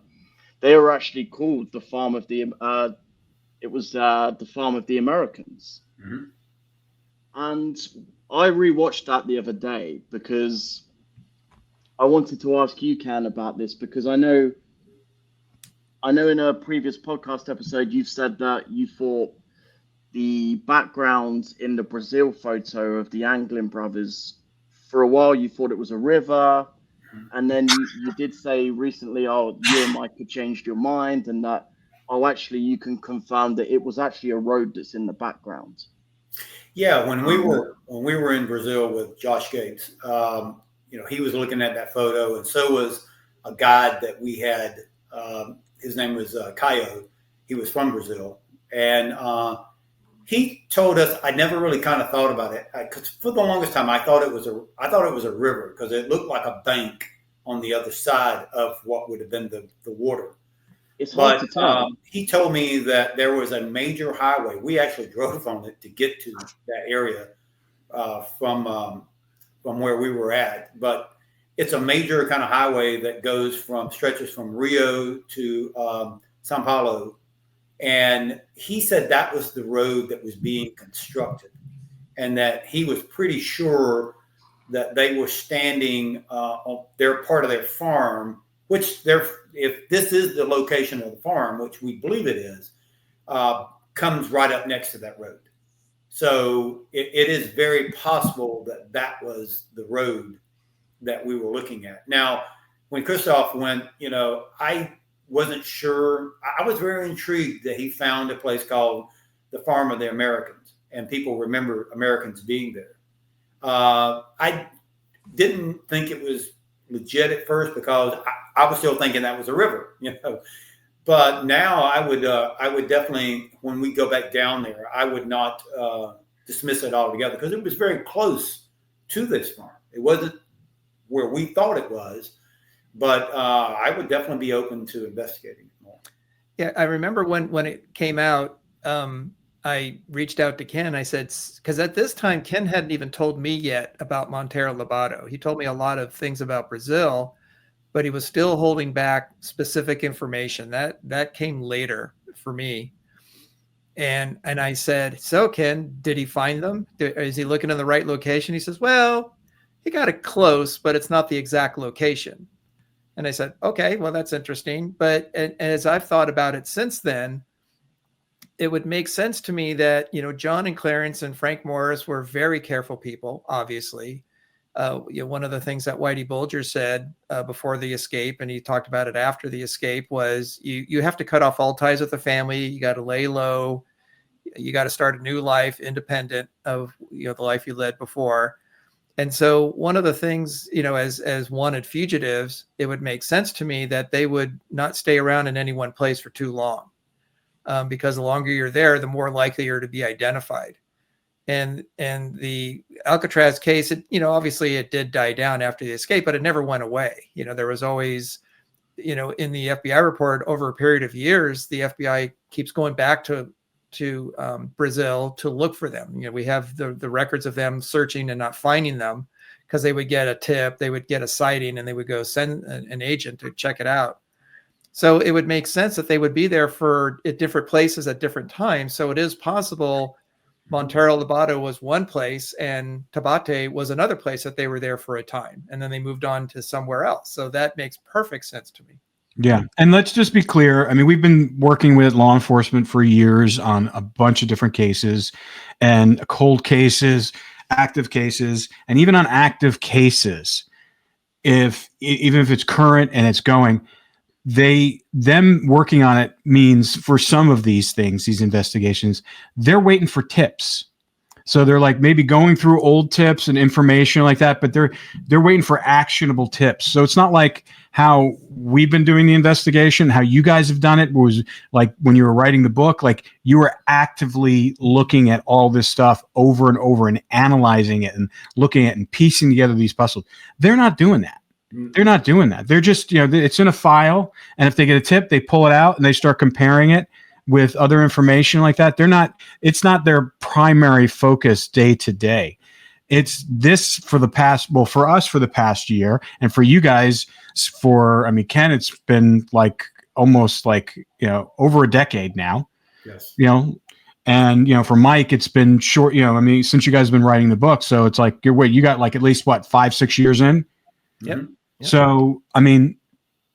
they were actually called the farm of the the farm of the Americans. Mm-hmm. And I rewatched that the other day because I wanted to ask you, Ken, about this, because I know in a previous podcast episode you've said that you thought the background in the Brazil photo of the Anglin brothers, for a while you thought it was a river, and then you did say recently, oh, you and Mike had changed your mind, and that, oh, actually you can confirm that it was actually a road that's in the background. Yeah, when we were in Brazil with Josh Gates, he was looking at that photo, and so was a guide that we had. His name was Caio. He was from Brazil, and he told us. I never really kind of thought about it, because for the longest time I thought it was a river, because it looked like a bank on the other side of what would have been the water. It's hard to tell. He told me that there was a major highway. We actually drove on it to get to that area from where we were at. But it's a major kind of highway that stretches from Rio to São Paulo. And he said that was the road that was being constructed, and that he was pretty sure that they were standing on their part of their farm, which if this is the location of the farm, which we believe it is, comes right up next to that road. So it is very possible that was the road that we were looking at. Now, when Christoph went, I wasn't sure. I was very intrigued that he found a place called the Farm of the Americans, and people remember Americans being there. I didn't think it was legit at first, because I was still thinking that was a river, But now I would definitely, when we go back down there, I would not dismiss it altogether, because it was very close to this farm. It wasn't where we thought it was, but I would definitely be open to investigating it more. Yeah, I remember when it came out, I reached out to Ken. I said, because at this time, Ken hadn't even told me yet about Monteiro Lobato. He told me a lot of things about Brazil, but he was still holding back specific information. That came later for me. And I said, so Ken, did he find them? Is he looking in the right location? He says, well, he got it close, but it's not the exact location. And I said, okay, well, that's interesting. But as I've thought about it since then, it would make sense to me that, John and Clarence and Frank Morris were very careful people, obviously. One of the things that Whitey Bulger said before the escape, and he talked about it after the escape, was you have to cut off all ties with the family. You got to lay low. You got to start a new life independent of the life you led before. And so one of the things, as wanted fugitives, it would make sense to me that they would not stay around in any one place for too long. Because the longer you're there, the more likely you're to be identified. And the Alcatraz case, obviously it did die down after the escape, but it never went away. There was always, in the FBI report over a period of years, the FBI keeps going back to Brazil to look for them. We have the records of them searching and not finding them, because they would get a tip, they would get a sighting, and they would go send an agent to check it out. So it would make sense that they would be there at different places at different times. So it is possible Monteiro Lobato was one place and Tabate was another place that they were there for a time, and then they moved on to somewhere else. So that makes perfect sense to me. Yeah. And let's just be clear. I mean, we've been working with law enforcement for years on a bunch of different cases, and cold cases, active cases, and even on active cases, even if it's current and it's going, them working on it means, for some of these things, these investigations, they're waiting for tips. So they're like maybe going through old tips and information like that, but they're waiting for actionable tips. So it's not like how we've been doing the investigation, how you guys have done it was like when you were writing the book, like you were actively looking at all this stuff over and over and analyzing it and looking at and piecing together these puzzles. They're not doing that. They're not doing that. They're just, it's in a file, and if they get a tip, they pull it out and they start comparing it with other information like that. It's not their primary focus day to day. it's this for the past, well, for us for the past year, and for you guys Ken, it's been like almost like, over a decade now. Yes. And, for Mike, it's been short, since you guys have been writing the book. So it's like, you got like at least 5-6 years in. Yep. So,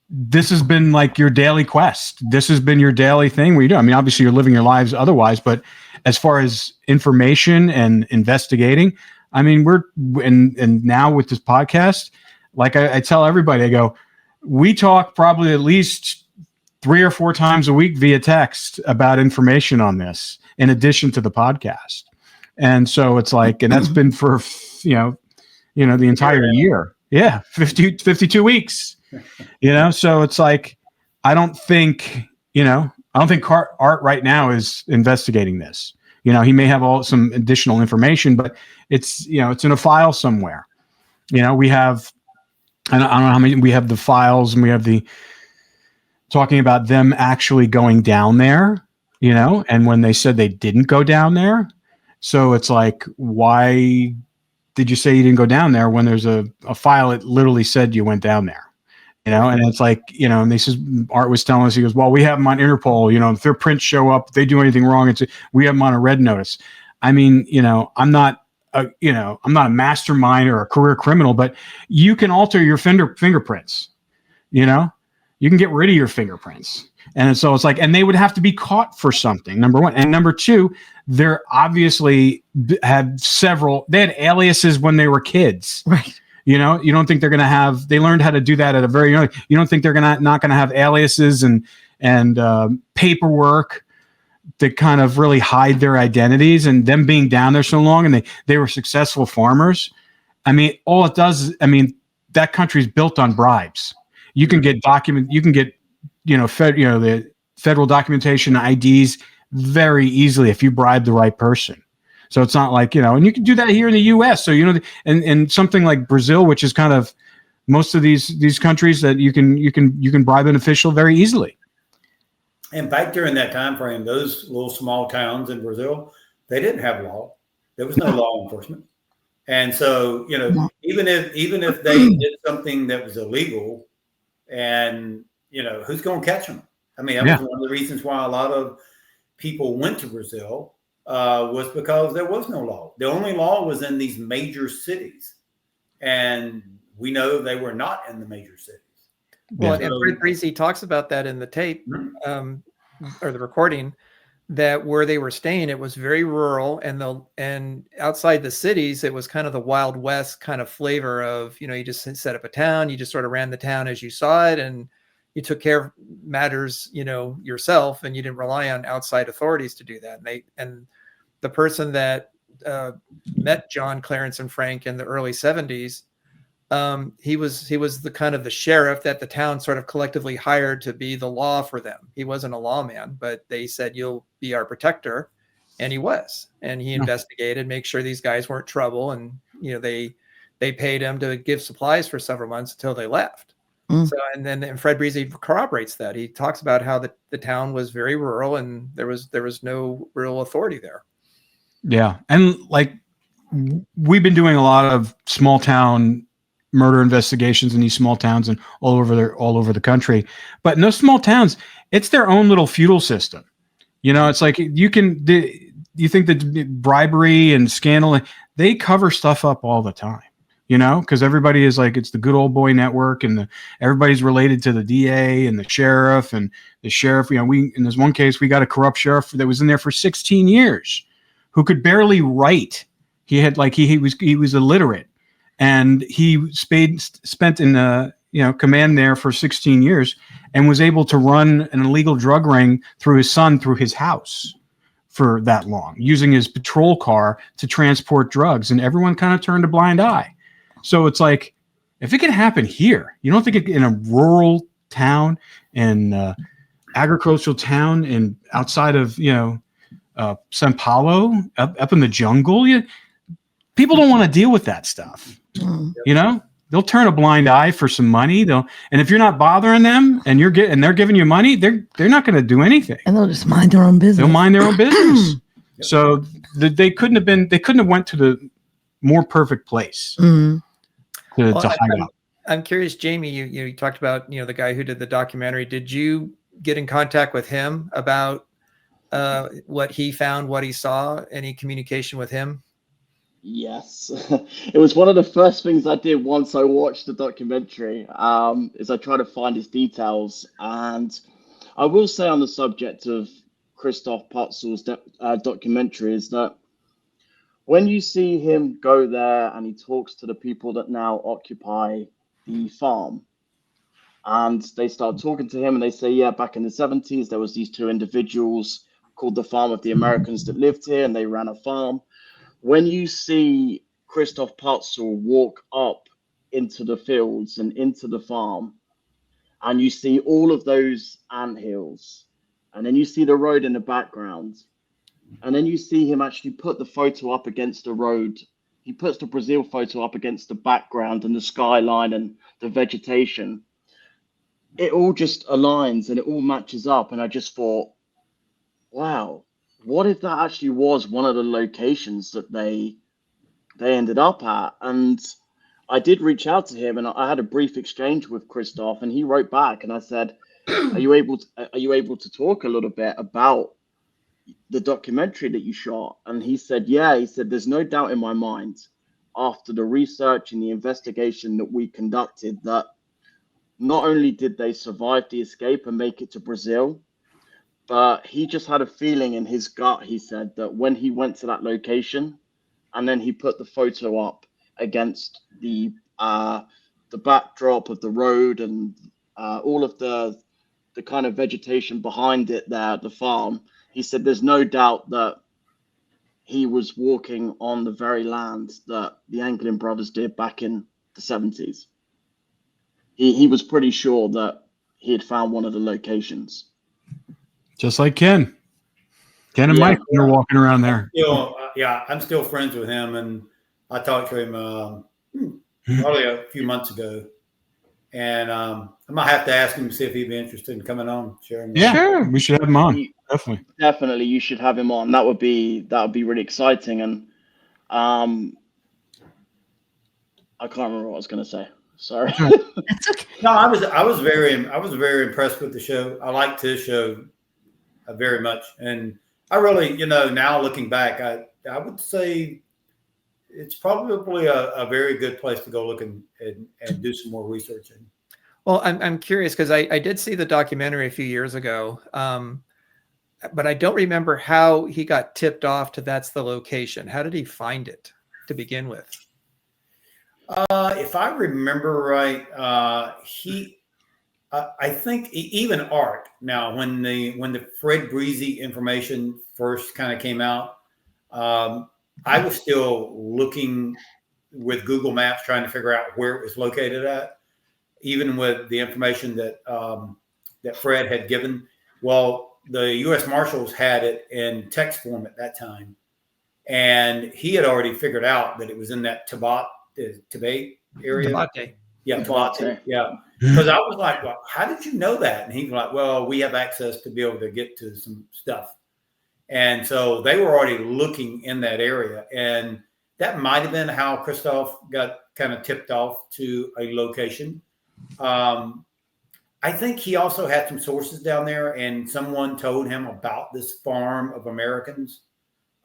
this has been like your daily quest. This has been your daily thing where you do. Obviously you're living your lives otherwise, but as far as information and investigating, and now with this podcast, like I tell everybody, I go, we talk probably at least 3 or 4 times a week via text about information on this, in addition to the podcast. And so it's like, and that's been for, the entire year. Yeah. 52 weeks, so it's like, I don't think Art right now is investigating this. He may have some additional information, but it's in a file somewhere. We have, I don't know how many, we have the files, and we have the talking about them actually going down there, and when they said they didn't go down there. So it's like, why did you say you didn't go down there when there's a file that literally said you went down there? And it's like, and they says, Art was telling us, he goes, well, we have them on Interpol, if their prints show up, if they do anything wrong, we have them on a red notice. I'm not a mastermind or a career criminal, but you can alter your fingerprints, you can get rid of your fingerprints. And so it's like, and they would have to be caught for something, number one. And number two, they're obviously had they had aliases when they were kids. Right. You don't think they're going to have, they learned how to do that at a very young, you don't think they're not going to have aliases and paperwork that kind of really hide their identities, and them being down there so long, and they were successful farmers. All it does is, that country's built on bribes. You can get the federal documentation, IDs very easily if you bribe the right person. So it's not like, and you can do that here in the US. So, and something like Brazil, which is kind of most of these countries that you can bribe an official very easily. And back during that time frame, those little small towns in Brazil, they didn't have law. There was no law enforcement. And so, even if they did something that was illegal, and, who's going to catch them? That was one of the reasons why a lot of people went to Brazil, was because there was no law. The only law was in these major cities. And we know they were not in the major cities. Well, and Fred Breezy talks about that in the tape, or the recording, that where they were staying, it was very rural, and outside the cities, it was kind of the Wild West kind of flavor of, you just set up a town, you just sort of ran the town as you saw it, and you took care of matters, yourself, and you didn't rely on outside authorities to do that. And the person that met John, Clarence, and Frank in the early 70s, he was the kind of the sheriff that the town sort of collectively hired to be the law for them. He wasn't a lawman, but they said, you'll be our protector. And he was, and he investigated, make sure these guys weren't trouble. And, they paid him to give supplies for several months until they left. So, and then Fred Breezy corroborates that. He talks about how the town was very rural, and there was no real authority there. Yeah. And like, we've been doing a lot of small town murder investigations in these small towns and all over the country. But in those small towns, it's their own little feudal system. It's like you think that bribery and scandal, they cover stuff up all the time, because everybody is like, it's the good old boy network, and everybody's related to the DA and the sheriff, and the sheriff, in this one case, we got a corrupt sheriff that was in there for 16 years who could barely write. He had he was illiterate. And he spent in command there for 16 years, and was able to run an illegal drug ring through his son, through his house for that long, using his patrol car to transport drugs. And everyone kind of turned a blind eye. So it's like, if it can happen here, you don't think in a rural town, in agricultural town, and outside of, Sao Paulo, up in the jungle, people don't want to deal with that stuff. They'll turn a blind eye for some money. And if you're not bothering them, and they're giving you money, they're not going to do anything. And they'll just mind their own business. They'll mind their own business. So they couldn't have went to more perfect place Mhm. to Well, hide out. I'm curious, Jamie, you talked about, the guy who did the documentary. Did you get in contact with him about what he found, what he saw, any communication with him? Yes, it was one of the first things I did once I watched the documentary. Is I tried to find his details, and I will say on the subject of Christoph Potzel's documentary is that when you see him go there and he talks to the people that now occupy the farm, and they start talking to him, and they say, yeah, back in the 70s, there was these two individuals called the Farm of the Americans that lived here, and they ran a farm. When you see Christoph Potzel walk up into the fields and into the farm, and you see all of those anthills, and then you see the road in the background, and then you see him actually put the photo up against the road. He puts the Brazil photo up against the background and the skyline and the vegetation. It all just aligns and it all matches up. And I just thought, wow, what if that actually was one of the locations that they ended up at? And I did reach out to him, and I had a brief exchange with Christoph, and he wrote back, and I said, are you able to talk a little bit about the documentary that you shot? And he said, yeah. He said, there's no doubt in my mind, after the research and the investigation that we conducted, that not only did they survive the escape and make it to Brazil, but he just had a feeling in his gut, he said, that when he went to that location and then he put the photo up against the backdrop of the road and all of the kind of vegetation behind it there, the farm, he said there's no doubt that he was walking on the very land that the Anglin brothers did back in the 70s. He was pretty sure that he had found one of the locations. Just like Ken and Yeah. Mike, when they're walking around there. I'm still friends with him, and I talked to him probably a few months ago, and I might have to ask him to see if he'd be interested in coming on, sharing. Yeah, Sure. we should have him on. Definitely. You should have him on. That would be really exciting. And I can't remember what I was going to say. Sorry. That's okay. No, I was very impressed with the show. I liked his show very much, and I really, now looking back, I would say it's probably a very good place to go look and do some more research in. Well, I'm curious because I did see the documentary a few years ago, but I don't remember how he got tipped off to that's the location. How did he find it to begin with? If I remember right, I think even Art. Now, when the Fred Breezy information first kind of came out, I was still looking with Google Maps trying to figure out where it was located at, even with the information that that Fred had given. Well, the U.S. Marshals had it in text form at that time, and he had already figured out that it was in that Tibet area. Tabate. Yeah, Tabate. Yeah. Because I was like, well, how did you know that? And he was like, well, we have access to be able to get to some stuff. And so they were already looking in that area. And that might have been how Christoph got kind of tipped off to a location. I think he also had some sources down there, and someone told him about this farm of Americans.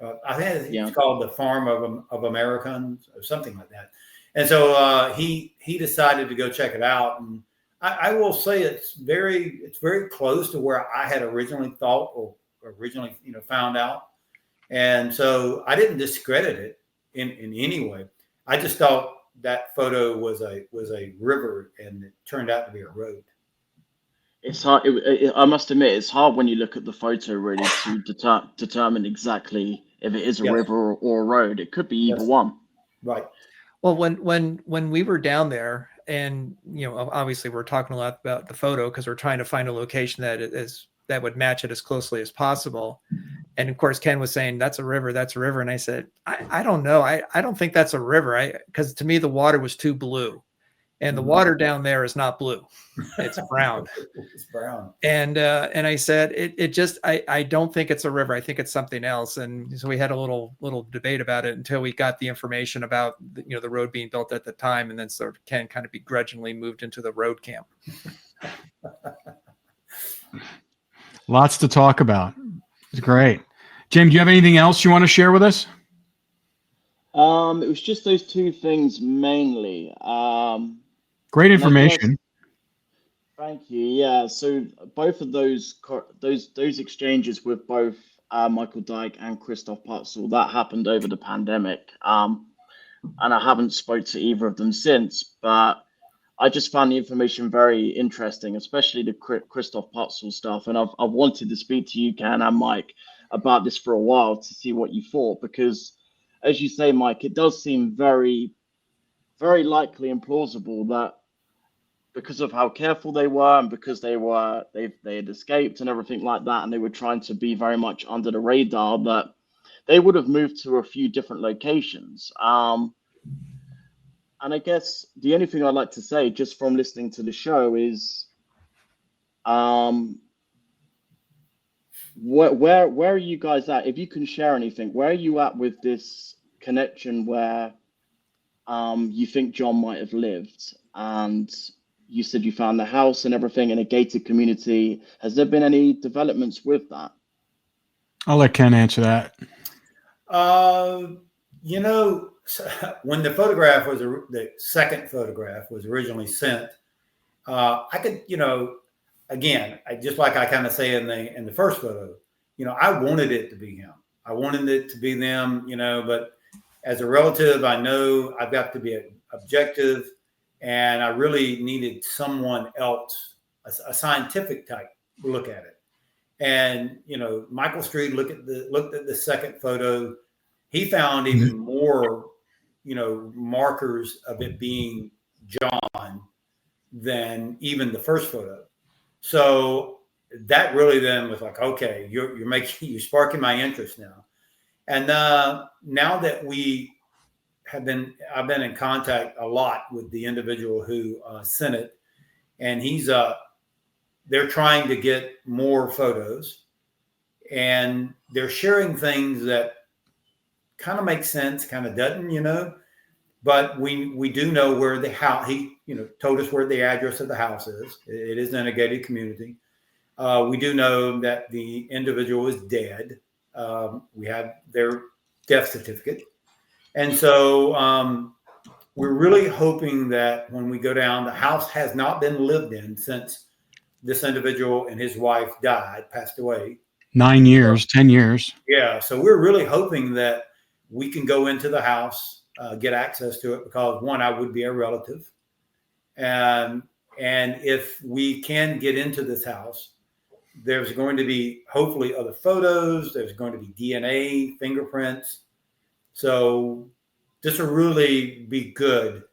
I think it's called the Farm of Americans or something like that. And so he decided to go check it out. And I will say it's very close to where I had originally thought or originally found out. And so I didn't discredit it in any way. I just thought that photo was a river, and it turned out to be a road. It's hard. I must admit, it's hard when you look at the photo really to determine exactly if it is a river or a road. It could be either one. Right. Well, when we were down there, and obviously we're talking a lot about the photo because we're trying to find a location that would match it as closely as possible. And of course, Ken was saying that's a river, and I said I don't know, I don't think that's a river, because to me the water was too blue, and the water down there is not blue. It's brown. It's brown. And I said, it just, I don't think it's a river. I think it's something else. And so we had a little debate about it until we got the information about, the road being built at the time. And then sort of Ken kind of begrudgingly moved into the road camp. Lots to talk about. It's great. Jim, do you have anything else you want to share with us? It was just those two things mainly. Great information. Thank you. Yeah. So both of those exchanges with both Michael Dyke and Christoph Putzel, that happened over the pandemic. And I haven't spoke to either of them since, but I just found the information very interesting, especially the Christoph Putzel stuff. And I've wanted to speak to you, Ken, and Mike about this for a while to see what you thought, because as you say, Mike, it does seem very, very likely and plausible that because of how careful they were and because they had escaped and everything like that, and they were trying to be very much under the radar, that they would have moved to a few different locations. And I guess the only thing I'd like to say, just from listening to the show, is where are you guys at? If you can share anything, where are you at with this connection where you think John might have lived? And you said you found the house and everything in a gated community. Has there been any developments with that? I'll let Ken answer that. When the second photograph was originally sent, I could, again, just like I kind of say in the first photo, I wanted it to be him. I wanted it to be them, but as a relative, I know I've got to be objective, and I really needed someone else, a scientific type, to look at it. And Michael Street looked at the second photo. He found even more, markers of it being John than even the first photo. So that really then was like, okay, you're sparking my interest now. And now that I've been in contact a lot with the individual who sent it, and they're trying to get more photos, and they're sharing things that kind of make sense, kind of doesn't, but we do know where the house, he, told us where the address of the house is. It is in a gated community. We do know that the individual is dead. We have their death certificate. And so we're really hoping that when we go down, the house has not been lived in since this individual and his wife passed away. 9 years, 10 years. Yeah. So we're really hoping that we can go into the house, get access to it, because one, I would be a relative. And if we can get into this house, there's going to be hopefully other photos. There's going to be DNA, fingerprints. So this will really be good,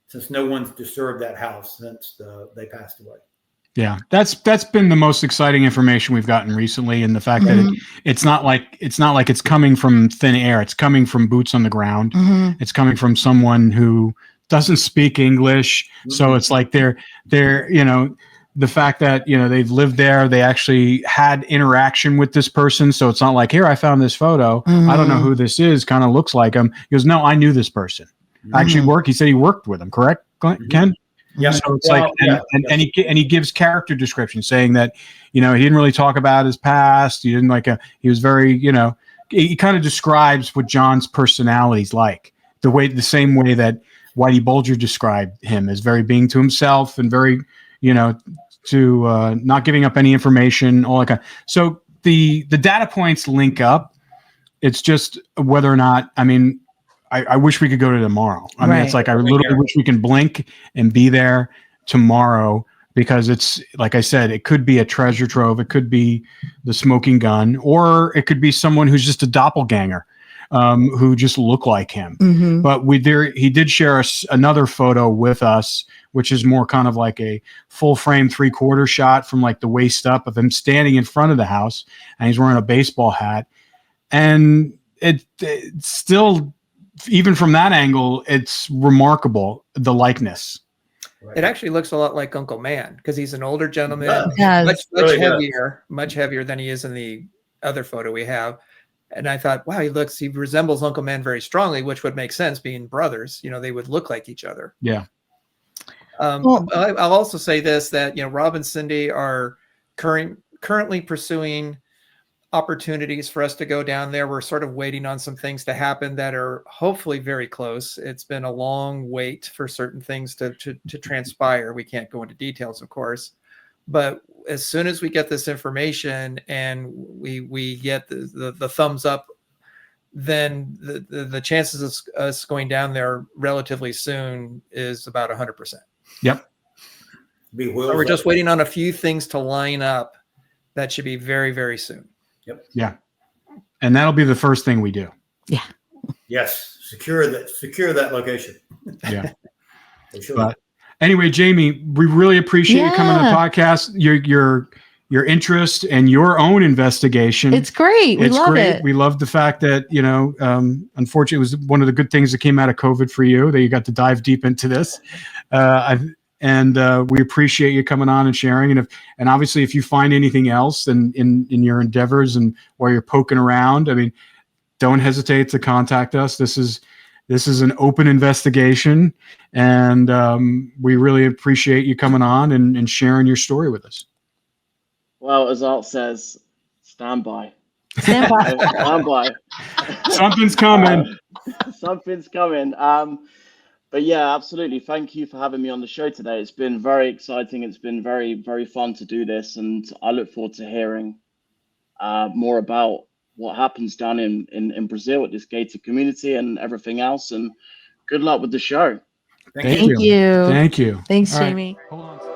since no one's disturbed that house since they passed away. Yeah, that's been the most exciting information we've gotten recently, and the fact that it's not like it's coming from thin air. It's coming from boots on the ground. It's coming from someone who doesn't speak English. So it's like they're the fact that they've lived there, they actually had interaction with this person. So it's not like, here, I found this photo. I don't know who this is. Kind of looks like him. He goes, no, I knew this person. Actually he said he worked with him. Correct, Ken? Yeah. So it's and he gives character description saying that, he didn't really talk about his past. He didn't he was very, he kind of describes what John's personality's like, the same way that Whitey Bulger described him, as very being to himself and very, to not giving up any information, all that kind. So the data points link up. It's just whether or not, I wish we could go to tomorrow. It's like I literally wish we can blink and be there tomorrow, because it's like I said, it could be a treasure trove. It could be the smoking gun, or it could be someone who's just a doppelganger, who just look like him. But he did share another photo with us, which is more kind of like a full frame 3/4 shot from like the waist up of him standing in front of the house, and he's wearing a baseball hat. And it's still, even from that angle, it's remarkable, the likeness. Right. It actually looks a lot like Uncle Man because he's an older gentleman, Yes. much Really does. much heavier than he is in the other photo we have. And I thought, wow, he resembles Uncle Man very strongly, which would make sense being brothers. You know, they would look like each other. Yeah. Well- I'll also say this, that, you know, Rob and Cindy are currently pursuing opportunities for us to go down there. We're sort of waiting on some things to happen that are hopefully very close. It's been a long wait for certain things to transpire. We can't go into details, of course, but as soon as we get this information and we get the thumbs up, then the chances of us going down there relatively soon is about 100%. Yep. So we're just waiting on a few things to line up. That should be very, very soon. Yep. Yeah. And that'll be the first thing we do. Yeah. Yes. Secure that location. Yeah. Sure. But anyway, Jamie, we really appreciate you coming on the podcast. Your interest and your own investigation. It's great. We love it. We love the fact that, you know, unfortunately, it was one of the good things that came out of COVID for you, that you got to dive deep into this. We appreciate you coming on and sharing. And obviously, if you find anything else in your endeavors and while you're poking around, I mean, don't hesitate to contact us. This is an open investigation, and we really appreciate you coming on and sharing your story with us. Well, as Art says, stand by. Stand by. Stand by. Something's coming. Something's coming. But yeah, absolutely. Thank you for having me on the show today. It's been very exciting. It's been very, very fun to do this, and I look forward to hearing more about what happens down in Brazil with this gated community and everything else. And good luck with the show. Thank you. Thank you. Thank you. Thanks, All right. Jamie. Hold on.